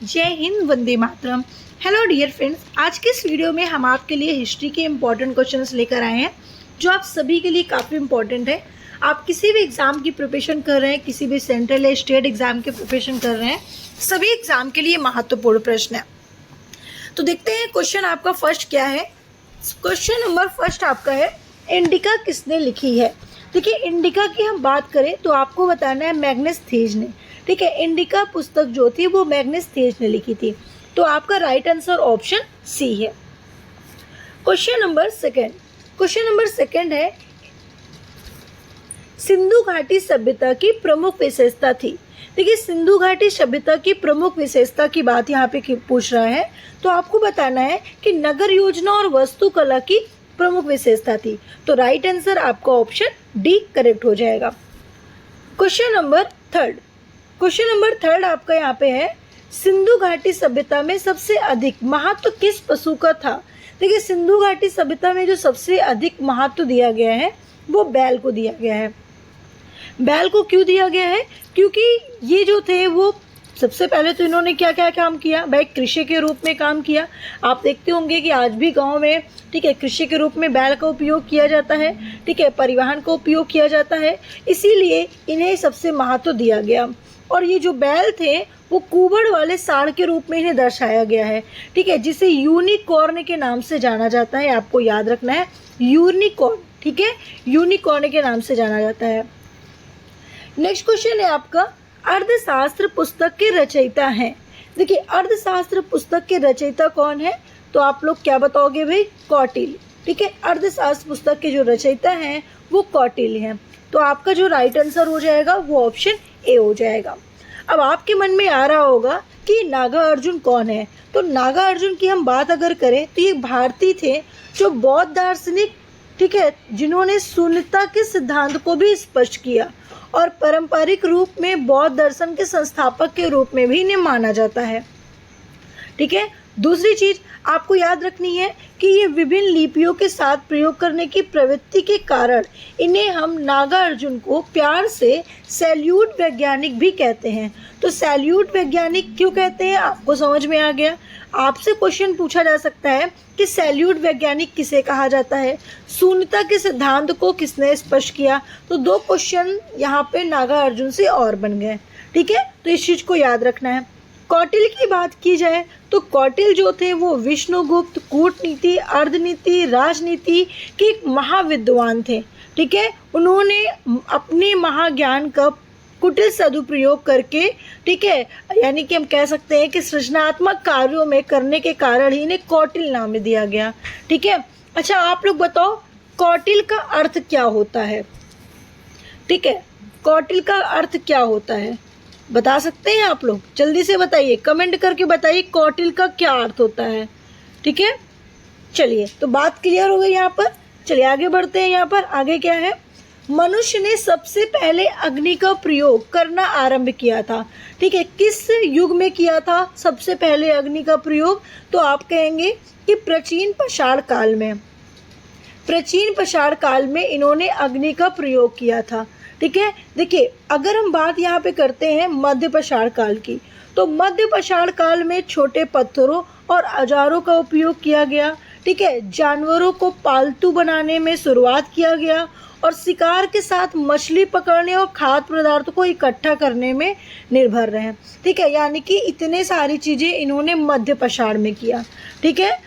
जय Hind, Vande Mataram. Hello dear friends, आज के इस वीडियो में हम आपके लिए हिस्ट्री के इम्पॉर्टेंट क्वेश्चंस लेकर आए हैं जो आप सभी के लिए काफ़ी इम्पॉर्टेंट है। आप किसी भी एग्ज़ाम की प्रिपरेशन कर रहे हैं, किसी भी सेंट्रल या स्टेट एग्ज़ाम की प्रिपरेशन कर रहे हैं, सभी एग्ज़ाम के लिए महत्वपूर्ण प्रश्न है। तो देखते हैं क्वेश्चन आपका फर्स्ट क्या है। क्वेश्चन नंबर फर्स्ट आपका है, इंडिका किसने लिखी है। देखिए, इंडिका की हम बात करें तो आपको बताना है मैग्नस थीज ने। ठीक है, इंडिका पुस्तक जो थी वो मैग्नस थीज ने लिखी थी। तो आपका राइट आंसर ऑप्शन सी है। क्वेश्चन नंबर सेकंड है, सिंधु घाटी सभ्यता की प्रमुख विशेषता थी। देखिए, सिंधु घाटी सभ्यता की प्रमुख विशेषता की बात यहाँ पे पूछ रहा है, तो आपको बताना है कि नगर योजना और वास्तुकला की प्रमुख विशेषता थी। तो राइट आंसर आपका ऑप्शन डी करेक्ट हो जाएगा। क्वेश्चन नंबर थर्ड आपका यहाँ पे है, सिंधु घाटी सभ्यता में सबसे अधिक महत्व किस पशु का था। देखिए, सिंधु घाटी सभ्यता में जो सबसे अधिक महत्व दिया गया है वो बैल को दिया गया है। बैल को क्यों दिया गया है? क्योंकि ये जो थे वो सबसे पहले तो इन्होंने क्या क्या काम किया भाई, कृषि के रूप में काम किया। आप देखते होंगे कि आज भी गांव में, ठीक है, कृषि के रूप में बैल का उपयोग किया जाता है। ठीक है, परिवहन का उपयोग किया जाता है, इसीलिए इन्हें सबसे महत्व दिया गया। और ये जो बैल थे वो कुबड़ वाले सांड के रूप में इन्हें दर्शाया गया है। ठीक है, जिसे यूनिकॉर्न के नाम से जाना जाता है। आपको याद रखना है, यूनिकॉर्न। ठीक है, यूनिकॉर्न के नाम से जाना जाता है। नेक्स्ट क्वेश्चन है आपका, अर्थशास्त्र पुस्तक के रचयिता हैं। देखिए, अर्थशास्त्र पुस्तक के रचयिता कौन है? तो आप लोग क्या बताओगे भाई? कौटिल्य। ठीक है, अर्थशास्त्र पुस्तक के जो रचयिता हैं वो कौटिल्य हैं। तो आपका जो राइट आंसर हो जाएगा वो ऑप्शन ए हो जाएगा। अब आपके मन में आ रहा होगा कि नागार्जुन कौन है। तो नागार्जुन की हम बात अगर करें तो ये भारतीय थे जो बौद्ध दार्शनिक, ठीक है, जिन्होंने शून्यता के सिद्धांत को भी स्पष्ट किया और पारंपरिक रूप में बौद्ध दर्शन के संस्थापक के रूप में भी इन्हें माना जाता है। ठीक है, दूसरी चीज आपको याद रखनी है कि ये विभिन्न लिपियों के साथ प्रयोग करने की प्रवृत्ति के कारण इन्हें हम नागार्जुन को प्यार से सैल्यूट वैज्ञानिक भी कहते हैं। तो सैल्यूट वैज्ञानिक क्यों कहते हैं, आपको समझ में आ गया। आपसे क्वेश्चन पूछा जा सकता है कि सैल्यूट वैज्ञानिक किसे कहा जाता है, शून्यता के सिद्धांत को किसने स्पष्ट किया। तो दो क्वेश्चन यहाँ पे नागार्जुन से और बन गए। ठीक है, तो इस चीज को याद रखना है। कौटिल्य की बात की जाए तो कौटिल्य जो थे वो विष्णुगुप्त, कूटनीति, अर्थनीति, राजनीति के एक महाविद्वान थे। ठीक है, उन्होंने अपने महाज्ञान का कुटिल सदुपयोग करके, ठीक है, यानी कि हम कह सकते हैं कि सृजनात्मक कार्यों में करने के कारण ही इन्हें कौटिल्य नाम दिया गया। ठीक है, अच्छा आप लोग बताओ कौटिल्य का अर्थ क्या होता है। ठीक है, कौटिल्य का अर्थ क्या होता है, बता सकते हैं आप लोग? जल्दी से बताइए, कमेंट करके बताइए कौटिल्य का क्या अर्थ होता है। ठीक है, चलिए, तो बात क्लियर हो गई यहाँ पर। चलिए आगे बढ़ते हैं। यहाँ पर आगे क्या है, मनुष्य ने सबसे पहले अग्नि का प्रयोग करना आरंभ किया था। ठीक है, किस युग में किया था सबसे पहले अग्नि का प्रयोग? तो आप कहेंगे कि प्राचीन पाषाण काल में। प्राचीन पाषाण काल में इन्होंने अग्नि का प्रयोग किया था। ठीक है, देखिए, अगर हम बात यहाँ पे करते हैं मध्य पाषाण काल की, तो मध्य पाषाण काल में छोटे पत्थरों और औजारों का उपयोग किया गया। ठीक है, जानवरों को पालतू बनाने में शुरुआत किया गया और शिकार के साथ मछली पकड़ने और खाद्य पदार्थों को इकट्ठा करने में निर्भर रहे। ठीक है, यानी कि इतने सारी चीजें इन्होंने मध्य पाषाण में किया। ठीक है,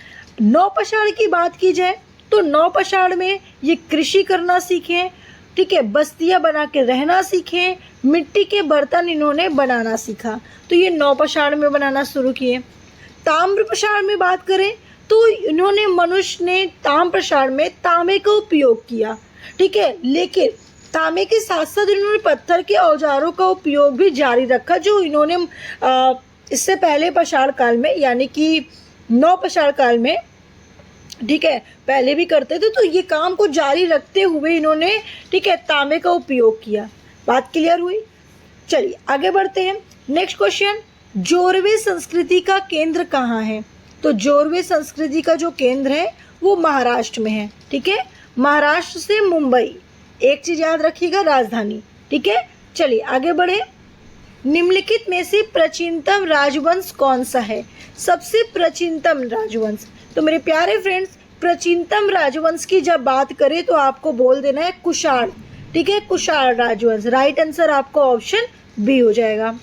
नवपाषाण की बात की जाए तो नवपाषाण में ये कृषि करना सीखे। ठीक है, बस्तियां बना के रहना सीखे, मिट्टी के बर्तन इन्होंने बनाना सीखा। तो ये नवपाषाण में बनाना शुरू किए। ताम्रपाषाण में बात करें तो इन्होंने, मनुष्य ने ताम्रपाषाण में तांबे का उपयोग किया। ठीक है, लेकिन तांबे के साथ साथ इन्होंने पत्थर के औजारों का उपयोग भी जारी रखा जो इन्होंने इससे पहले पाषाण काल में, यानी कि नवपाषाण काल में, ठीक है, पहले भी करते थे। तो ये काम को जारी रखते हुए इन्होंने, ठीक है, तांबे का उपयोग किया। बात क्लियर हुई? चलिए आगे बढ़ते हैं। नेक्स्ट क्वेश्चन, जोरवे संस्कृति का केंद्र कहाँ है? तो जोरवे संस्कृति का जो केंद्र है वो महाराष्ट्र में है। ठीक है, महाराष्ट्र से मुंबई, एक चीज याद रखिएगा, राजधानी। ठीक है, चलिए आगे बढ़े। निम्नलिखित में से प्राचीनतम राजवंश कौन सा है? सबसे प्राचीनतम राजवंश। तो मेरे प्यारे फ्रेंड्स, प्राचीनतम राजवंश की जब बात करें तो आपको बोल देना है कुषाण। ठीक है, कुषाण राजवंश। राइट आंसर आपको ऑप्शन बी हो जाएगा।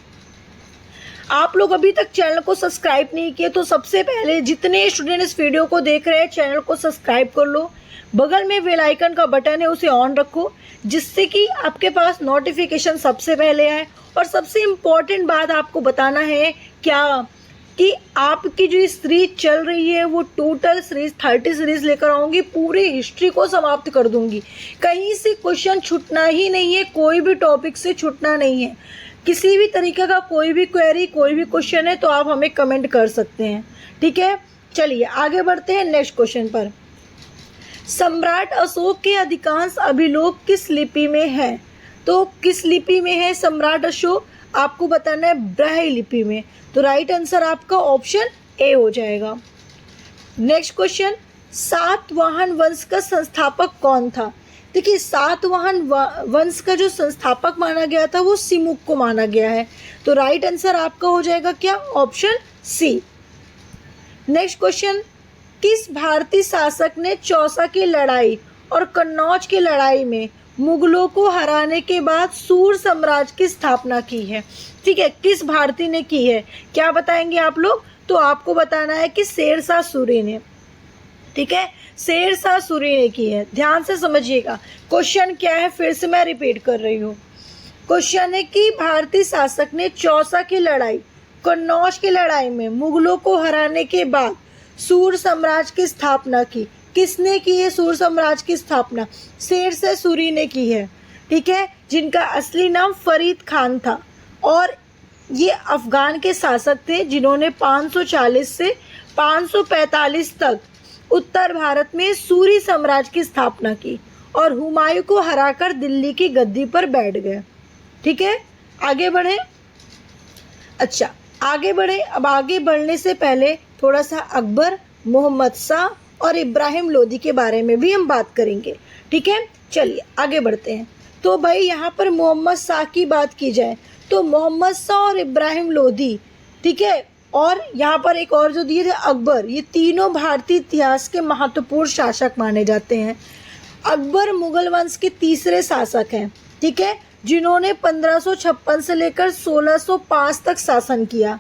आप लोग अभी तक चैनल को सब्सक्राइब नहीं किए तो सबसे पहले जितने स्टूडेंट इस वीडियो को देख रहे हैं चैनल को सब्सक्राइब कर लो। बगल में बेल आइकन का बटन है उसे ऑन रखो, जिससे कि आपके पास नोटिफिकेशन सबसे पहले आए। और सबसे इम्पोर्टेंट बात आपको बताना है क्या कि आपकी जो सीरीज चल रही है वो टोटल सीरीज 30 सीरीज लेकर आऊँगी, पूरी हिस्ट्री को समाप्त कर दूंगी। कहीं से क्वेश्चन छूटना ही नहीं है, कोई भी टॉपिक से छूटना नहीं है। किसी भी तरीके का कोई भी क्वेरी, कोई भी क्वेश्चन है तो आप हमें कमेंट कर सकते हैं। ठीक है, चलिए आगे बढ़ते हैं नेक्स्ट क्वेश्चन पर। सम्राट अशोक के अधिकांश अभिलेख किस लिपि में है? तो किस लिपि में है सम्राट अशोक? आपको बताना है ब्राह्मी लिपि में। तो राइट आंसर आपका ऑप्शन ए हो जाएगा। नेक्स्ट क्वेश्चन, सातवाहन वंश का संस्थापक कौन था? देखिए, सातवाहन वंश का जो संस्थापक माना गया था वो सिमुक को माना गया है। तो राइट आंसर आपका हो जाएगा क्या? Option C. नेक्स्ट क्वेश्चन, किस भारतीय शासक ने चौसा की लड़ाई और कन्नौज की लड़ाई में मुगलों को हराने के बाद सूर साम्राज्य की स्थापना की है? ठीक है, किस भारतीय ने की है? क्या बताएंगे आप लोग? तो आपको बताना है कि शेरशाह सूरी ने। ठीक है, शेरशाह सूरी ने की है। ध्यान से समझिएगा क्वेश्चन क्या है, फिर से मैं रिपीट कर रही हूँ। क्वेश्चन है कि भारतीय शासक ने चौसा की लड़ाई, कन्नौज की लड़ाई में मुगलों को हराने के बाद सूर साम्राज्य की स्थापना की। किसने की है सूर साम्राज्य की स्थापना? शेरशाह सूरी ने की है। ठीक है, जिनका असली नाम फरीद खान था और ये अफगान के शासक थे जिन्होंने 540 से 545 तक उत्तर भारत में सूरी साम्राज्य की स्थापना की और हुमायूं को हराकर दिल्ली की गद्दी पर बैठ गए। ठीक है, आगे बढ़े। अच्छा, आगे बढ़े। अब आगे बढ़ने से पहले थोड़ा सा अकबर, मोहम्मद शाह और इब्राहिम लोदी के बारे में भी हम बात करेंगे। ठीक है, चलिए आगे बढ़ते हैं। तो भाई यहाँ पर मोहम्मद शाह की बात की जाए तो मोहम्मद शाह और इब्राहिम लोदी, ठीक है, और यहाँ पर एक और जो दिए थे अकबर, ये तीनों भारतीय इतिहास के महत्वपूर्ण शासक माने जाते हैं। अकबर मुगल वंश के तीसरे शासक हैं। ठीक है, जिन्होंने 1556 से लेकर 1605 तक शासन किया।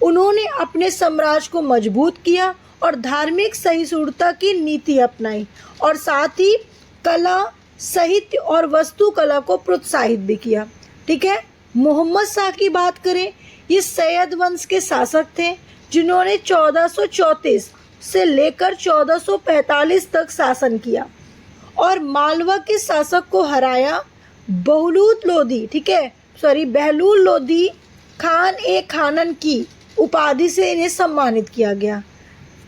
उन्होंने अपने साम्राज्य को मजबूत किया और धार्मिक सहिष्णुता की नीति अपनाई और साथ ही कला, साहित्य और वास्तुकला को प्रोत्साहित भी किया। ठीक है, मोहम्मद शाह की बात करें, ये सैयद वंश के शासक थे जिन्होंने 1434 से लेकर 1445 तक शासन किया और मालवा के शासक को हराया। बहलूल लोदी खान ए खानन की उपाधि से इन्हें सम्मानित किया गया।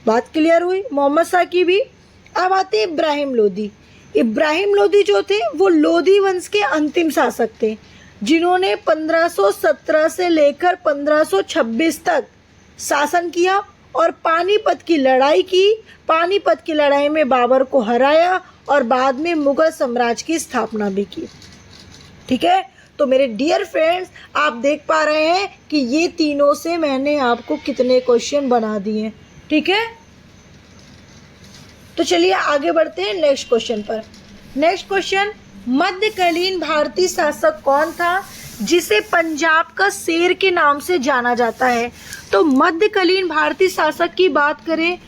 बात क्लियर हुई मोहम्मद शाह की भी। अब आते हैं इब्राहिम लोदी। इब्राहिम लोदी जो थे वो लोदी वंश के अंतिम शासक थे जिन्होंने 1517 से लेकर 1526 तक शासन किया और पानीपत की लड़ाई की। पानीपत की लड़ाई में बाबर को हराया और बाद में मुगल साम्राज्य की स्थापना भी की। ठीक है, तो मेरे डियर फ्रेंड्स, आप देख पा रहे हैं कि ये तीनों से मैंने आपको कितने क्वेश्चन बना दिए। ठीक है, तो चलिए आगे बढ़ते हैं नेक्स्ट क्वेश्चन पर। नेक्स्ट क्वेश्चन, मध्यकालीन भारतीय शासक कौन था जिसे पंजाब का शेर के नाम से जाना जाता है? तो मध्यकालीन भारतीय शासक की बात करें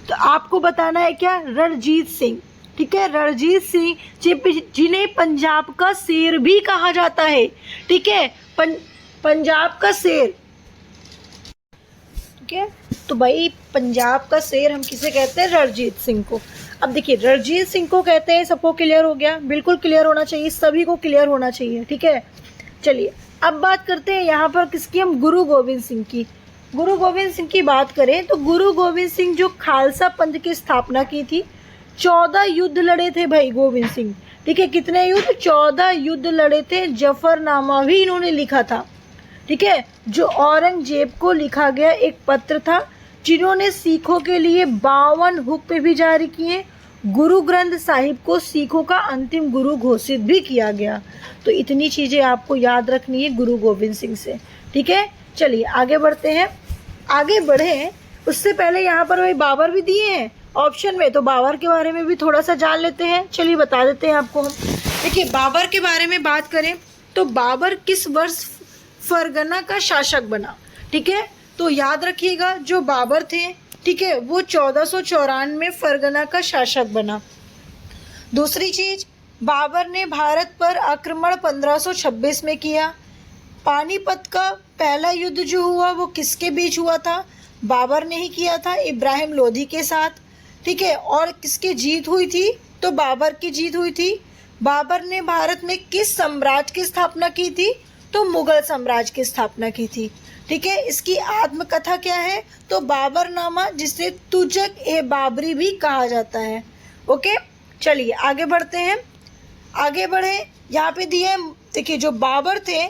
तो आपको बताना है क्या? रणजीत सिंह। ठीक है, रणजीत सिंह जिन्हें पंजाब का शेर भी कहा जाता है। ठीक है, पंजाब का शेर। ठीक है, तो भाई पंजाब का शेर हम किसे कहते हैं? रणजीत सिंह को। अब देखिए, रणजीत सिंह को कहते हैं, सबको क्लियर हो गया? बिल्कुल क्लियर होना चाहिए, सभी को क्लियर होना चाहिए। ठीक है, चलिए अब बात करते हैं यहाँ पर किसकी? हम गुरु गोविंद सिंह की। गुरु गोविंद सिंह की बात करें तो गुरु गोविंद सिंह जो खालसा पंथ की स्थापना की थी, 14 युद्ध लड़े थे भाई गोविंद सिंह। ठीक है, कितने युद्ध? 14 युद्ध लड़े थे। जफरनामा भी इन्होंने लिखा था। ठीक है, जो औरंगजेब को लिखा गया एक पत्र था, जिन्होंने सिखों के लिए 52 हुक्म भी जारी किए। गुरु ग्रंथ साहिब को सिखों का अंतिम गुरु घोषित भी किया गया। तो इतनी चीज़ें आपको याद रखनी है गुरु गोविंद सिंह से। ठीक है, चलिए आगे बढ़ते हैं। आगे बढ़े उससे पहले यहाँ पर वही बाबर भी दिए हैं ऑप्शन में, तो बाबर के बारे में भी थोड़ा सा जान लेते हैं। चलिए बता देते हैं आपको हम। देखिए, बाबर के बारे में बात करें तो बाबर किस वर्ष फरगना का शासक बना? ठीक है, तो याद रखिएगा जो बाबर थे, ठीक है, वो 1494 में फरगना का शासक बना। दूसरी चीज, बाबर ने भारत पर आक्रमण 1526 में किया। पानीपत का पहला युद्ध जो हुआ वो किसके बीच हुआ था? बाबर ने ही किया था, इब्राहिम लोधी के साथ। ठीक है, और किसकी जीत हुई थी? तो बाबर की जीत हुई थी। बाबर ने भारत में किस साम्राज्य की स्थापना की थी? तो मुगल साम्राज्य की स्थापना की थी। ठीक है, इसकी आत्मकथा क्या है? तो बाबरनामा, जिसे तुजक ए बाबरी भी कहा जाता है। ओके, चलिए आगे बढ़ते हैं। आगे बढ़े, यहाँ पे दिए, देखिए जो बाबर थे,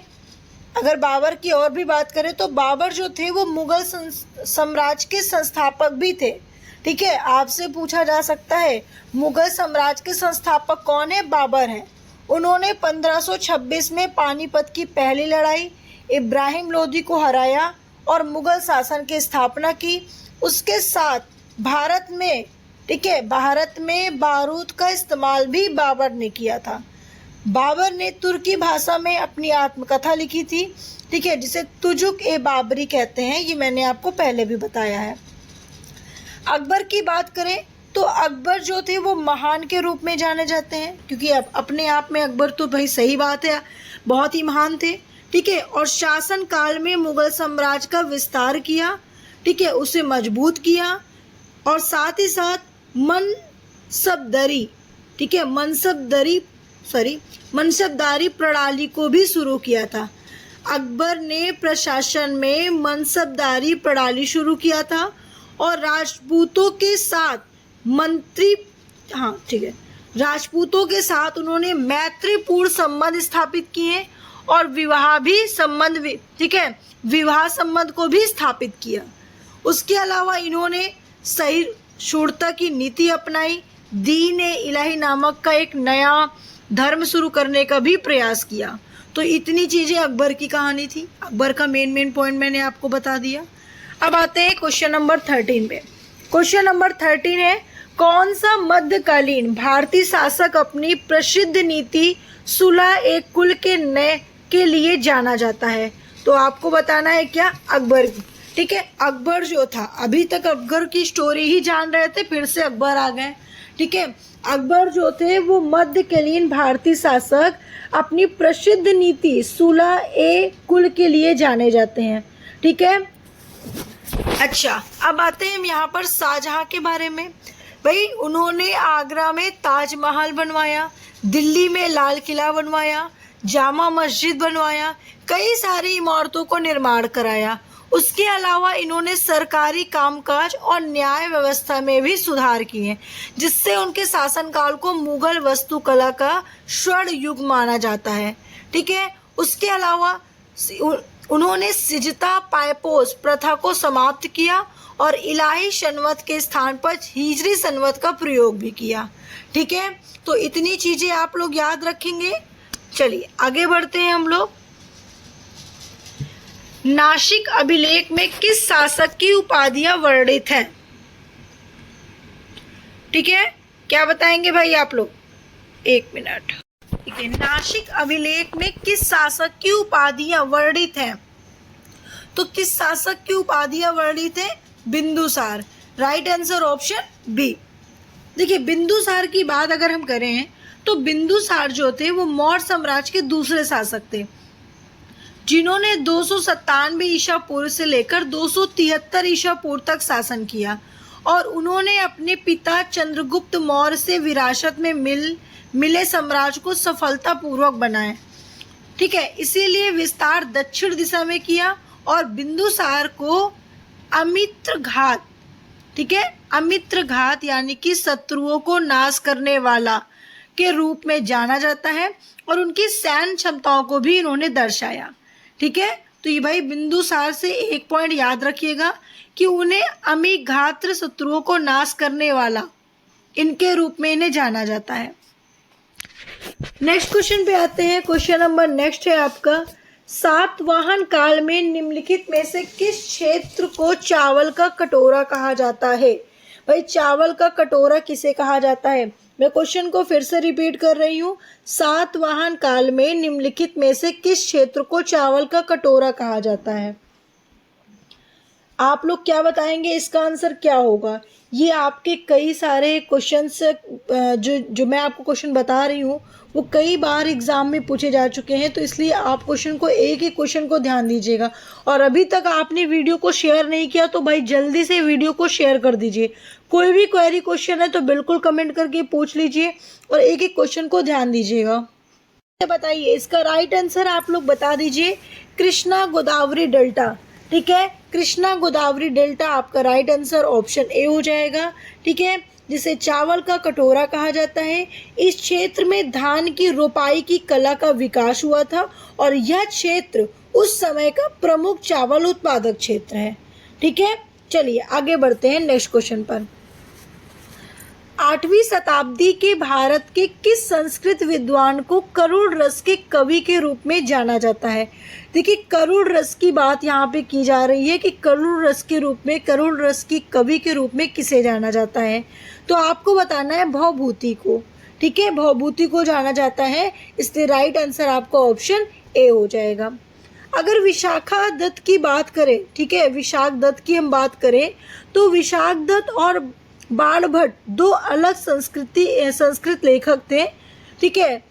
अगर बाबर की और भी बात करें तो बाबर जो थे वो मुगल साम्राज्य के संस्थापक भी थे। ठीक है, आपसे पूछा जा सकता है मुगल साम्राज्य के संस्थापक कौन है? बाबर हैं। उन्होंने 1526 में पानीपत की पहली लड़ाई, इब्राहिम लोधी को हराया और मुगल शासन की स्थापना की। उसके साथ भारत में, ठीक है, भारत में बारूद का इस्तेमाल भी बाबर ने किया था। बाबर ने तुर्की भाषा में अपनी आत्मकथा लिखी थी, ठीक है, जिसे तुजुक ए बाबरी कहते हैं। ये मैंने आपको पहले भी बताया है। अकबर की बात करें तो अकबर जो थे वो महान के रूप में जाने जाते हैं, क्योंकि अब अपने आप में अकबर तो भाई सही बात है, बहुत ही महान थे। ठीक है, और शासन काल में मुगल साम्राज्य का विस्तार किया, ठीक है, उसे मजबूत किया और साथ ही साथ मनसबदारी, ठीक है, मनसबदारी प्रणाली को भी शुरू किया था। अकबर ने प्रशासन में मनसबदारी प्रणाली शुरू किया था और राजपूतों के साथ राजपूतों के साथ उन्होंने मैत्रीपूर्ण संबंध स्थापित किए और ठीक है, विवाह संबंध को भी स्थापित किया। उसके अलावा इन्होंने सहिष्णुता की नीति अपनाई, दीन ए इलाही नामक का एक नया धर्म शुरू करने का भी प्रयास किया। तो इतनी चीजें अकबर की कहानी थी। अकबर का मेन पॉइंट मैंने आपको बता दिया। अब आते हैं क्वेश्चन नंबर 13 पे। क्वेश्चन नंबर 13 है, कौन सा मध्यकालीन भारतीय शासक अपनी प्रसिद्ध नीति सुलह एक कुल के लिए जाना जाता है? तो आपको बताना है क्या? अकबर। ठीक है, अकबर जो था, अभी तक अकबर की स्टोरी ही जान रहे थे, फिर से अकबर आ गए। ठीक है, अकबर जो थे वो मध्यकालीन भारतीय शासक अपनी प्रसिद्ध नीति सुलह ए कुल के लिए जाने जाते हैं। ठीक है, अच्छा, अब आते हैं हम यहाँ पर शाहजहां के बारे में। भाई उन्होंने आगरा में ताजमहल बनवाया, दिल्ली में लाल किला बनवाया, जामा मस्जिद बनवाया, कई सारी इमारतों को निर्माण कराया। उसके अलावा इन्होंने सरकारी कामकाज और न्याय व्यवस्था में भी सुधार किए, जिससे उनके शासनकाल को मुगल वास्तुकला का स्वर्ण युग माना जाता है। ठीक है, उसके अलावा उन्होंने सिजता पायपोस प्रथा को समाप्त किया और इलाही सनवत के स्थान पर हिजरी सनवत का प्रयोग भी किया। ठीक है, तो इतनी चीजें आप लोग याद रखेंगे। चलिए आगे बढ़ते हैं हम लोग। नासिक अभिलेख में किस शासक की उपाधियां वर्णित हैं? ठीक है, क्या बताएंगे भाई आप लोग? एक मिनट। ठीक है, नासिक अभिलेख में किस शासक की उपाधियां वर्णित हैं? तो किस शासक की उपाधियां वर्णित है? Bindusara. Right answer option B. देखिए, बिंदुसार की बात अगर हम करें तो बिंदुसार जो थे वो मौर्य साम्राज्य के दूसरे शासक थे, जिन्होंने 297 ईसा पूर्व से लेकर 273 ईसा पूर्व तक शासन किया और उन्होंने अपने पिता चंद्रगुप्त मौर्य से विरासत में मिले साम्राज्य को सफलतापूर्वक बनाया। ठीक है, इसीलिए विस्तार दक्षिण दिशा में किया और बिंदुसार को अमित्रघात, ठीक है, अमित्रघात यानी कि शत्रुओं को नाश करने वाला के रूप में जाना जाता है और उनकी सैन्य क्षमताओं को भी इन्होंने दर्शाया। ठीक है, तो ये भाई बिंदुसार से एक पॉइंट याद रखिएगा कि उन्हें अमिघात शत्रुओं को नाश करने वाला इनके रूप में इन्हें जाना जाता है। नेक्स्ट क्वेश्चन पे आते हैं। क्वेश्चन नंबर नेक्स्ट है आपका, सातवाहन काल में निम्नलिखित में से किस क्षेत्र को चावल का कटोरा कहा जाता है? भाई चावल का कटोरा किसे कहा जाता है? मैं क्वेश्चन को फिर से रिपीट कर रही हूँ। सातवाहन काल में निम्नलिखित में से किस क्षेत्र को चावल का कटोरा कहा जाता है? आप लोग क्या बताएंगे, इसका आंसर क्या होगा? ये आपके कई सारे क्वेश्चंस जो मैं आपको क्वेश्चन बता रही हूँ वो कई बार एग्जाम में पूछे जा चुके हैं, तो इसलिए आप क्वेश्चन को एक ही क्वेश्चन को ध्यान दीजिएगा। और अभी तक आपने वीडियो को शेयर नहीं किया तो भाई जल्दी से वीडियो को शेयर कर दीजिए। कोई भी क्वेरी क्वेश्चन है तो बिल्कुल कमेंट करके पूछ लीजिए और एक एक क्वेश्चन को ध्यान दीजिएगा। बताइए इसका राइट आंसर आप लोग बता दीजिए, कृष्णा गोदावरी डेल्टा। ठीक है, कृष्णा गोदावरी डेल्टा आपका राइट आंसर ऑप्शन ए हो जाएगा। ठीक है, जिसे चावल का कटोरा कहा जाता है। इस क्षेत्र में धान की रोपाई की कला का विकास हुआ था और यह क्षेत्र उस समय का प्रमुख चावल उत्पादक क्षेत्र है। ठीक है, चलिए आगे बढ़ते हैं नेक्स्ट क्वेश्चन पर। 8वीं शताब्दी के भारत के किस संस्कृत विद्वान को करुण रस के कवि के रूप में जाना जाता है? देखिए करुण रस की बात यहाँ पे की जा रही है कि करुण रस के रूप में, करुण रस की कवि के रूप में किसे जाना जाता है? तो आपको बताना है भवभूति को। ठीक है, भवभूति को जाना जाता है, इसलिए राइट आंसर आपका ऑप्शन ए हो जाएगा। अगर विशाखा दत्त की बात करें, ठीक है, विशाख दत्त की हम बात करें तो विशाख दत्त और बाणभट्ट दो अलग संस्कृत लेखक थे। ठीक है,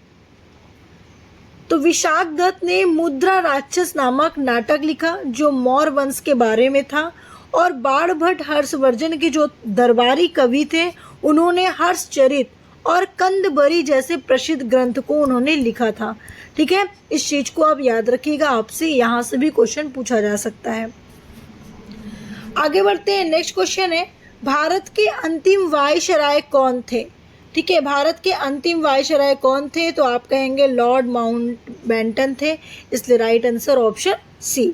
तो विशाख दत्त ने मुद्रा राक्षस नामक नाटक लिखा जो मौर्य वंश के बारे में था, और बाणभट्ट हर्षवर्धन के जो दरबारी कवि थे उन्होंने हर्षचरित और कंदबरी जैसे प्रसिद्ध ग्रंथ को उन्होंने लिखा था। ठीक है, इस चीज को आप याद रखिएगा, आपसे यहाँ से भी क्वेश्चन पूछा जा सकता है। आगे बढ़ते हैं, नेक्स्ट क्वेश्चन है, भारत के अंतिम वायसराय कौन थे? ठीक है, भारत के अंतिम वायसराय कौन थे? तो आप कहेंगे लॉर्ड माउंटबेटन थे, इसलिए right answer option C.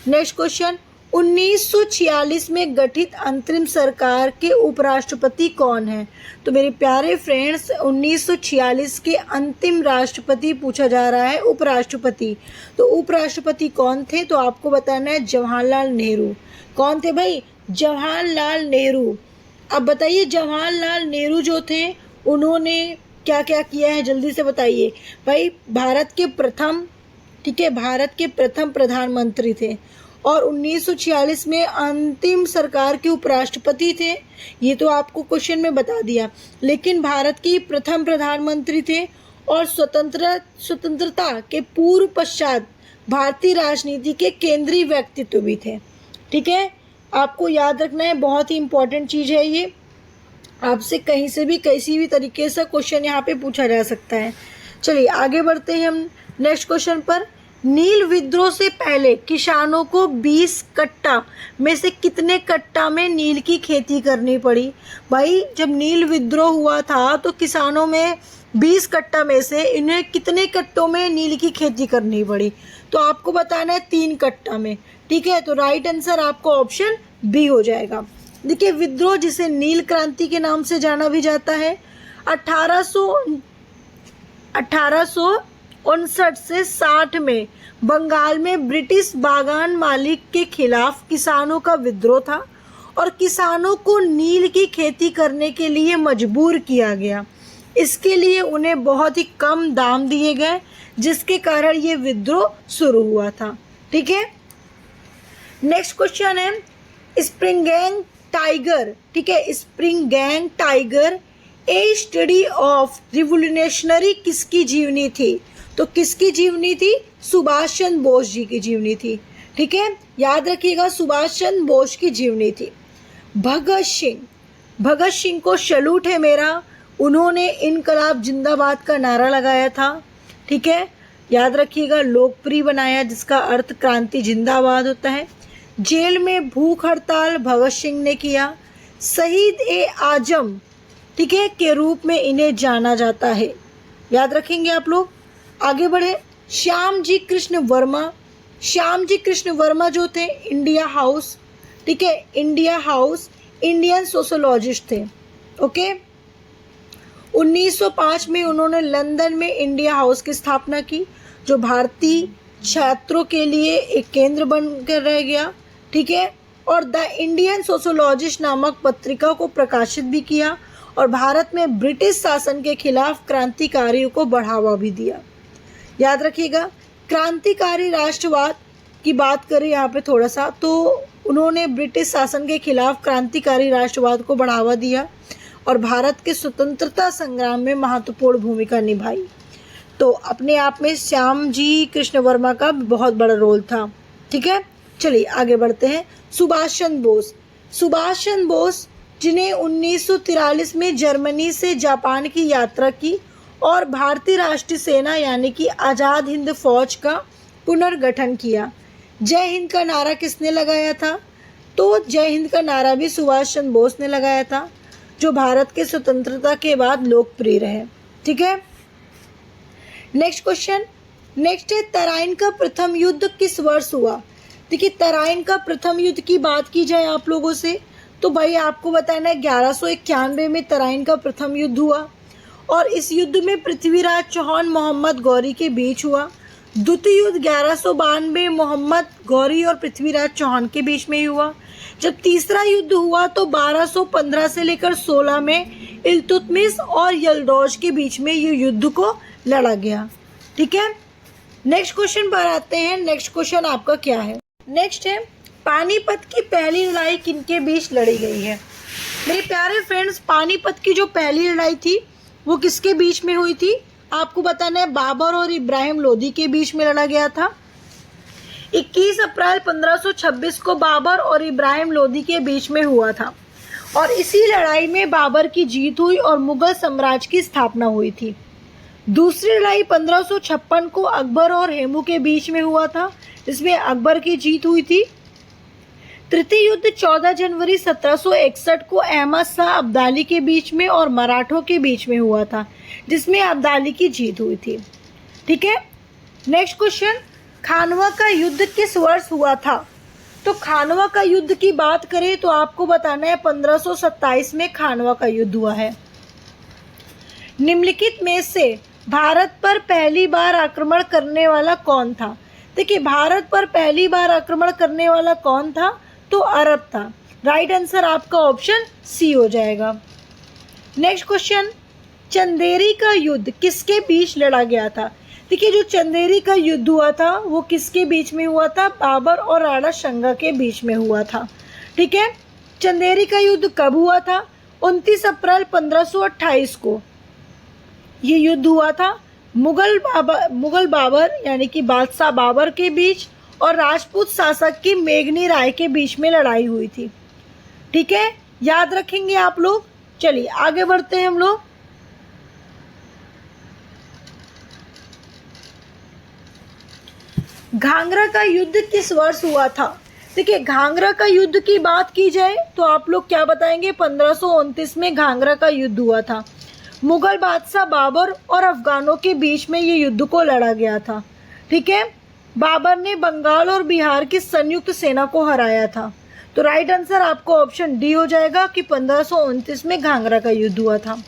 Next question, 1946 में गठित अंतरिम सरकार के उपराष्ट्रपति कौन हैं? तो मेरे प्यारे फ्रेंड्स 1946 के अंतिम राष्ट्रपति पूछा जा रहा है, उपराष्ट्रपति। तो उपराष्ट्रपति कौन थे? तो आपको बताना है जवाहरलाल नेहरू। कौन थे भाई? जवाहरलाल नेहरू। अब बताइए जवाहरलाल नेहरू जो थे उन्होंने क्या क्या किया है, जल्दी से बताइए भाई। भारत के प्रथम, ठीक है, भारत के प्रथम प्रधानमंत्री थे और 1946 में अंतिम सरकार के उपराष्ट्रपति थे। ये तो आपको क्वेश्चन में बता दिया, लेकिन भारत के प्रथम प्रधानमंत्री थे और स्वतंत्रता के पूर्व पश्चात भारतीय राजनीति के केंद्रीय व्यक्तित्व भी थे। ठीक है, आपको याद रखना है, बहुत ही इंपॉर्टेंट चीज़ है ये। आपसे कहीं से भी किसी भी तरीके से क्वेश्चन यहाँ पे पूछा जा सकता है। चलिए आगे बढ़ते हैं हम नेक्स्ट क्वेश्चन पर। नील विद्रोह से पहले किसानों को 20 कट्टा में से कितने कट्टा में नील की खेती करनी पड़ी? भाई जब नील विद्रोह हुआ था तो किसानों में 20 कट्टा में से इन्हें कितने कट्टों में नील की खेती करनी पड़ी? तो आपको बताना है 3 कट्टा में। ठीक है, तो राइट आंसर आपको ऑप्शन बी हो जाएगा। देखिए विद्रोह जिसे नील क्रांति के नाम से जाना भी जाता है, 1859 से 60 में बंगाल में ब्रिटिश बागान मालिक के खिलाफ किसानों का विद्रोह था और किसानों को नील की खेती करने के लिए मजबूर किया गया। इसके लिए उन्हें बहुत ही कम दाम दिए गए, जिसके कारण ये विद्रोह शुरू हुआ था। ठीक है, नेक्स्ट क्वेश्चन है स्प्रिंगैंग टाइगर। ठीक है, springing tiger a study of revolutionary किसकी जीवनी थी? तो किसकी जीवनी थी? सुभाष चंद्र बोस जी की जीवनी थी। ठीक है, याद रखिएगा सुभाष चंद्र बोस की जीवनी थी। भगत सिंह को सैल्यूट है मेरा, उन्होंने इनकलाब जिंदाबाद का नारा लगाया था। ठीक है, याद रखिएगा, लोकप्रिय बनाया जिसका अर्थ क्रांति जिंदाबाद होता है। जेल में भूख हड़ताल भगत सिंह ने किया। शहीद ए आजम, ठीक है, के रूप में इन्हें जाना जाता है, याद रखेंगे आप लोग। आगे बढ़े, श्याम जी कृष्ण वर्मा। श्याम जी कृष्ण वर्मा जो थे इंडिया हाउस, ठीक है, इंडिया हाउस इंडियन सोशोलॉजिस्ट थे। ओके, 1905 में उन्होंने लंदन में इंडिया हाउस की स्थापना की, जो भारतीय छात्रों के लिए एक केंद्र बनकर रह गया। ठीक है, और द इंडियन सोशोलॉजिस्ट नामक पत्रिका को प्रकाशित भी किया और भारत में ब्रिटिश शासन के खिलाफ क्रांतिकारियों को बढ़ावा भी दिया। याद रखिएगा, क्रांतिकारी राष्ट्रवाद की बात करें यहाँ पे थोड़ा सा, तो उन्होंने ब्रिटिश शासन के खिलाफ क्रांतिकारी राष्ट्रवाद को बढ़ावा दिया और भारत के स्वतंत्रता संग्राम में महत्वपूर्ण भूमिका निभाई। तो अपने आप में श्याम जी कृष्ण वर्मा का बहुत बड़ा रोल था। ठीक है, चलिए आगे बढ़ते हैं। सुभाष चंद्र बोस। सुभाष चंद्र बोस जिन्हें 1943 में जर्मनी से जापान की यात्रा की और भारतीय राष्ट्रीय सेना यानी कि आज़ाद हिंद फौज का पुनर्गठन किया। जय हिंद का नारा किसने लगाया था? तो जय हिंद का नारा भी सुभाष चंद्र बोस ने लगाया था, जो भारत के स्वतंत्रता के बाद लोकप्रिय रहे। ठीक है, नेक्स्ट क्वेश्चन। नेक्स्ट है, तराइन का प्रथम युद्ध किस वर्ष हुआ? देखिए, तराइन का प्रथम युद्ध की बात की जाए आप लोगों से, तो भाई आपको बताना है 1191 में तराइन का प्रथम युद्ध हुआ और इस युद्ध में पृथ्वीराज चौहान मोहम्मद गौरी के बीच हुआ। द्वितीय युद्ध 1192 मोहम्मद गौरी और पृथ्वीराज चौहान के बीच में ही हुआ। जब तीसरा युद्ध हुआ तो 1215 से लेकर 16 में इल्तुतमिश और यल्दौज के बीच में ये युद्ध को लड़ा गया। ठीक है, नेक्स्ट क्वेश्चन पर आते हैं। नेक्स्ट क्वेश्चन आपका क्या है? नेक्स्ट है, पानीपत की पहली लड़ाई किनके बीच लड़ी गई है? मेरे प्यारे फ्रेंड्स, पानीपत की जो पहली लड़ाई थी वो किसके बीच में हुई थी? आपको बताना है बाबर और इब्राहिम लोदी के बीच में लड़ा गया था। 21 अप्रैल 1526 को बाबर और इब्राहिम लोदी के बीच में हुआ था और इसी लड़ाई में बाबर की जीत हुई और मुगल साम्राज्य की स्थापना हुई थी। दूसरी लड़ाई 1556 को अकबर और हेमू के बीच में हुआ था, जिसमें अकबर की जीत हुई थी। तृतीय युद्ध 14 जनवरी 1761 को अहमद शाह अब्दाली के बीच में और मराठों के बीच में हुआ था, जिसमें अब्दाली की जीत हुई थी। ठीक है, नेक्स्ट क्वेश्चन, खानवा का युद्ध किस वर्ष हुआ था? तो खानवा का युद्ध की बात करें तो आपको बताना है 1527 में खानवा का युद्ध हुआ है। निम्नलिखित में से भारत पर पहली बार आक्रमण करने वाला कौन था? देखिए, भारत पर पहली बार आक्रमण करने वाला कौन था? तो अरब था। राइट आंसर आपका ऑप्शन सी हो जाएगा। नेक्स्ट क्वेश्चन, चंदेरी का युद्ध किसके बीच लड़ा गया था? देखिए, जो चंदेरी का युद्ध हुआ था वो किसके बीच में हुआ था? बाबर और राणा सांगा के बीच में हुआ था। ठीक है, चंदेरी का युद्ध कब हुआ था? 29 अप्रैल 1528 को ये युद्ध हुआ था। मुगल बाबर यानी कि बादशाह बाबर के बीच और राजपूत शासक की मेघनी राय के बीच में लड़ाई हुई थी। ठीक है, याद रखेंगे आप लोग। चलिए आगे बढ़ते हैं हम लोग। घाघरा का युद्ध किस वर्ष हुआ था? देखिए, घाघरा का युद्ध की बात की जाए तो आप लोग क्या बताएंगे? 1529 में घाघरा का युद्ध हुआ था। मुगल बादशाह बाबर और अफगानों के बीच में ये युद्ध को लड़ा गया था। ठीक है, बाबर ने बंगाल और बिहार की संयुक्त सेना को हराया था। तो राइट आंसर आपको ऑप्शन डी हो जाएगा कि 1529 में घाघरा का युद्ध हुआ था।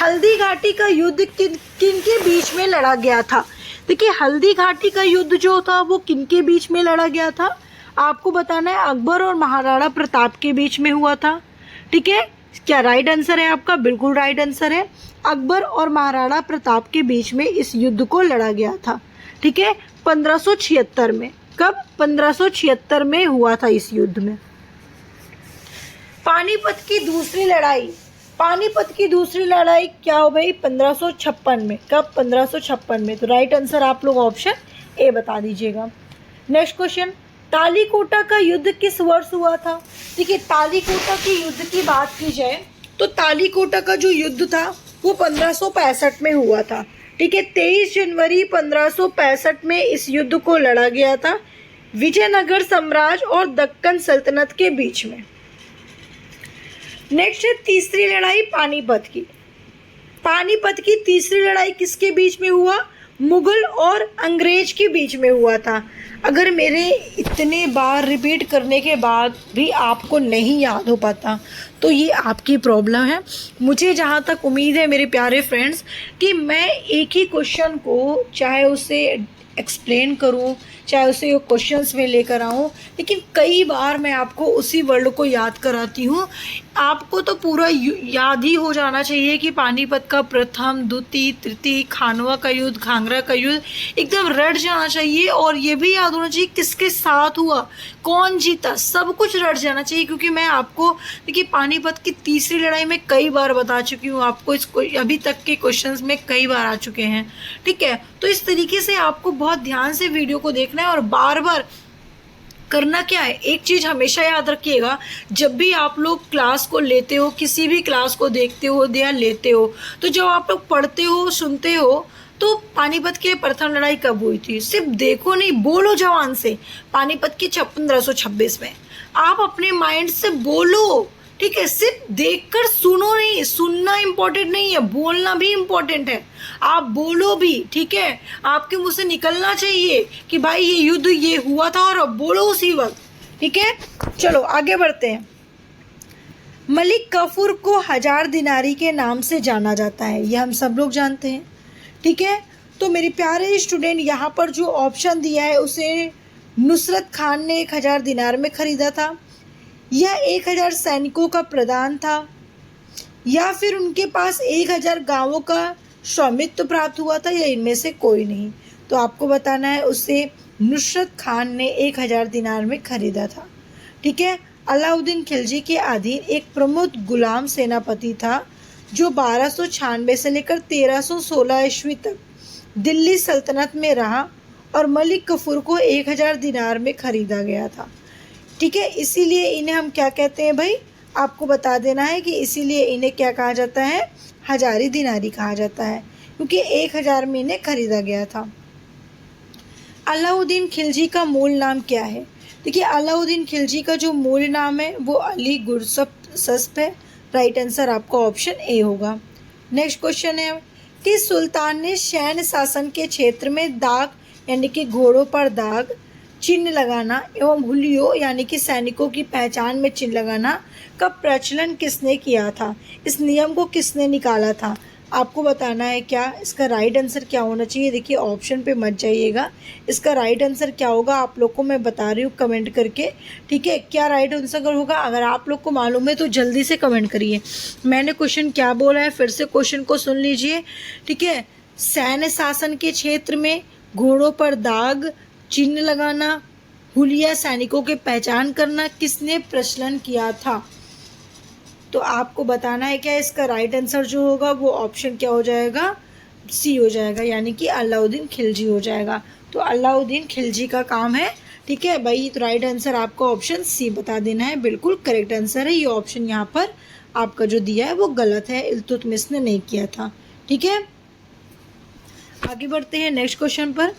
हल्दी घाटी का युद्ध किन के बीच में लड़ा गया था? देखिए, हल्दी घाटी का युद्ध जो था वो किन के बीच में लड़ा गया था? आपको बताना है अकबर और महाराणा प्रताप के बीच में हुआ था। ठीक है, क्या राइट आंसर है आपका? बिल्कुल राइट आंसर है। अकबर और महाराणा प्रताप के बीच में इस युद्ध को लड़ा गया था। ठीक है, 1576 में। कब? 1576 में हुआ था इस युद्ध में। पानीपत की दूसरी लड़ाई। पानीपत की दूसरी लड़ाई क्या हो भाई? 1556 में। कब? 1556 में। तो राइट आंसर आप लोग ऑप्शन ए बता दीजिएगा। नेक्स्ट क्वेश्चन, तालीकोटा का युद्ध किस वर्ष हुआ था? देखिए, तालीकोटा के युद्ध की बात की जाए तो तालीकोटा का जो युद्ध था वो 1565 में हुआ था। ठीक है, 23 जनवरी 1565 में इस युद्ध को लड़ा गया था विजयनगर साम्राज्य और दक्कन सल्तनत के बीच में। नेक्स्ट है तीसरी लड़ाई पानीपत की। पानीपत की तीसरी लड़ाई किसके बीच में हुआ? मुगल और अंग्रेज के बीच में हुआ था। अगर मेरे इतने बार रिपीट करने के बाद भी आपको नहीं याद हो पाता तो ये आपकी प्रॉब्लम है। मुझे जहाँ तक उम्मीद है मेरे प्यारे फ्रेंड्स कि मैं एक ही क्वेश्चन को चाहे उसे एक्सप्लेन करूं, चाहे उसे क्वेश्चंस में लेकर आऊं, लेकिन कई बार मैं आपको उसी वर्ड को याद कराती हूं। आपको तो पूरा याद ही हो जाना चाहिए कि पानीपत का प्रथम, द्वितीय, तृतीय, खानवा का युद्ध, घाघरा का युद्ध एकदम रट जाना चाहिए। और ये भी याद होना चाहिए किसके साथ हुआ, कौन जीता, सब कुछ रट जाना चाहिए। क्योंकि मैं आपको देखिए पानीपत की तीसरी लड़ाई में कई बार बता चुकी हूँ, आपको इसको अभी तक के क्वेश्चंस में कई बार आ चुके हैं। ठीक है, तो इस तरीके से आपको बहुत ध्यान से वीडियो को देखना है और बार बार करना क्या है, एक चीज हमेशा याद रखिएगा, जब भी आप लोग क्लास को लेते हो, किसी भी क्लास को देखते हो या लेते हो, तो जब आप लोग पढ़ते हो, सुनते हो, तो पानीपत की प्रथम लड़ाई कब हुई थी सिर्फ देखो नहीं, बोलो जवान से। पानीपत की 1526 में आप अपने माइंड से बोलो। ठीक है, सिर्फ देखकर सुनो नहीं, सुनना इंपॉर्टेंट नहीं है, बोलना भी इंपॉर्टेंट है। आप बोलो भी, ठीक है, आपके मुंह से निकलना चाहिए कि भाई ये युद्ध ये हुआ था, और अब बोलो उसी वक्त। ठीक है, चलो आगे बढ़ते हैं। मलिक कफूर को 1000 दिनारी के नाम से जाना जाता है, यह हम सब लोग जानते हैं। ठीक है, तो मेरे प्यारे स्टूडेंट यहाँ पर जो ऑप्शन दिया है उसे नुसरत खान ने 1000 दिनार में खरीदा था, यह 1000 सैनिकों का प्रदान था, या फिर उनके पास 1000 गांवों का स्वामित्व प्राप्त हुआ था, या इनमें से कोई नहीं। तो आपको बताना है उसे नुसरत खान ने 1000 दिनार में खरीदा था। ठीक है, अलाउद्दीन खिलजी के अधीन एक प्रमुख गुलाम सेनापति था जो 1296 से लेकर 1316 ईस्वी तक दिल्ली सल्तनत में रहा और मलिक कफूर को 1000 दिनार में खरीदा गया था। ठीक है, इसीलिए इन्हें हम क्या कहते हैं भाई, आपको बता देना है कि इसीलिए इन्हें क्या कहा जाता है, 1000 दिनारी कहा जाता है, क्योंकि 1000 में इन्हें खरीदा गया था। अलाउद्दीन खिलजी का मूल नाम क्या है? देखिए अलाउद्दीन खिलजी का जो मूल नाम है वो अली गुरसप है। राइट आंसर आपका ऑप्शन ए होगा। नेक्स्ट क्वेश्चन है, किस सुल्तान ने सैन्य शासन के क्षेत्र में दाग यानी कि घोड़ों पर दाग, चिन्ह लगाना एवं हुलियो यानी कि सैनिकों की पहचान में चिन्ह लगाना का प्रचलन किसने किया था? इस नियम को किसने निकाला था? आपको बताना है क्या इसका राइट आंसर क्या होना चाहिए। देखिए ऑप्शन पे मत जाइएगा, इसका राइट आंसर क्या होगा आप लोग को मैं बता रही हूँ कमेंट करके। ठीक है, क्या राइट आंसर होगा अगर आप लोग को मालूम है तो जल्दी से कमेंट करिए। मैंने क्वेश्चन क्या बोला है फिर से क्वेश्चन को सुन लीजिए। ठीक है, सैन्य शासन के क्षेत्र में घोड़ों पर दाग, चिन्ह लगाना, हुलिया सैनिकों के पहचान करना किसने प्रचलन किया था? तो आपको बताना है क्या इसका राइट आंसर जो होगा वो ऑप्शन क्या हो जाएगा, सी हो जाएगा, यानी कि अलाउद्दीन खिलजी हो जाएगा। तो अलाउद्दीन खिलजी का काम है। ठीक है भाई, तो राइट आंसर आपको ऑप्शन सी बता देना है, बिल्कुल करेक्ट आंसर है। ये ऑप्शन यहाँ पर आपका जो दिया है वो गलत है, इल्तुतमिश ने नहीं किया था। ठीक है, आगे बढ़ते हैं नेक्स्ट क्वेश्चन पर।